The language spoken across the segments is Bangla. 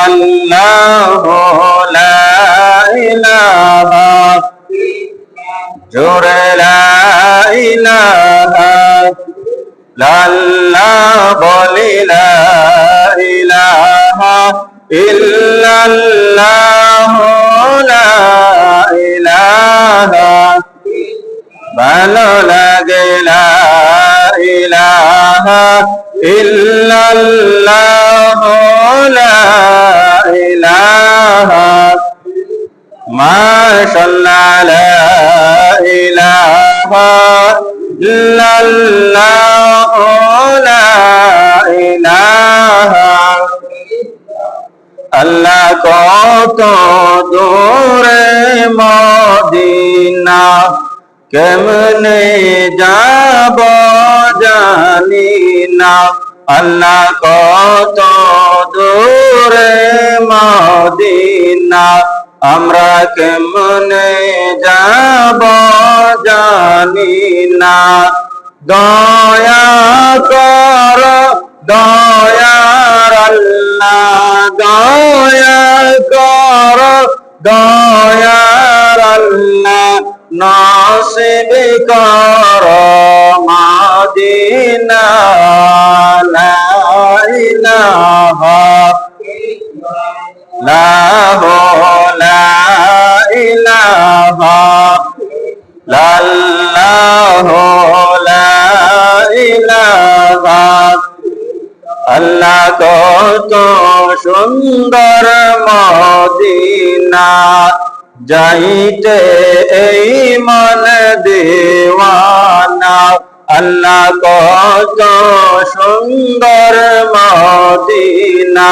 ইল্লাল্লাহু লা ইলাহা জোরে লা ইলাহা ইল্লাল্লাহ বলি লা ইলাহা ইল্লাল্লাহু লা ইলাহা ভালো লাগে লা ইলাহা ইল্লাল্লাহু লা ইলাহা মাশাআল্লাহ লা ইলাহা ইল্লাল্লাহু লা ইলাহা আল্লাহ কত দূরে মদিনা কেমনে যাব জানি না আল্লাহ কত দূরে মদিনা আমরা কেমনে যাব জানি না দয়া কর দয়ার আল্লাহ দয়া কর দয়ার আল্লাহ নসিব কর মদিনা লা ইলাহা লা ইলাহা লাল্লাহু লা ইলাহা আল্লাহ কত সুন্দর মদিনা যাইতে এই মন দেওয়ানা আল্লাহ কত সুন্দর মদিনা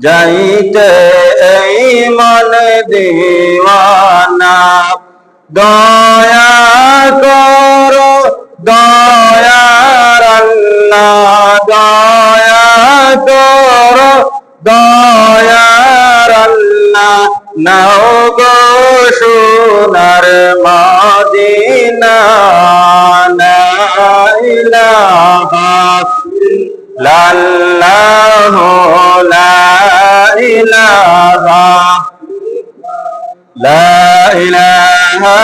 যাইতে এই মন দেওয়ানা দয়া করো দয়ার আল্লাহ দয়া করো দয়ার আল্লাহ নাও গো সোনার মদিনা লা ইলাহা ইল্লাল্লাহু লা ইলাহা লা ইলাহা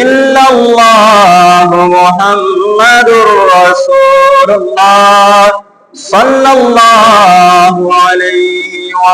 ইল্লাল্লাহু মুহাম্মাদুর রাসূলুল্লাহ সাল্লাল্লাহু আলাইহি ওয়া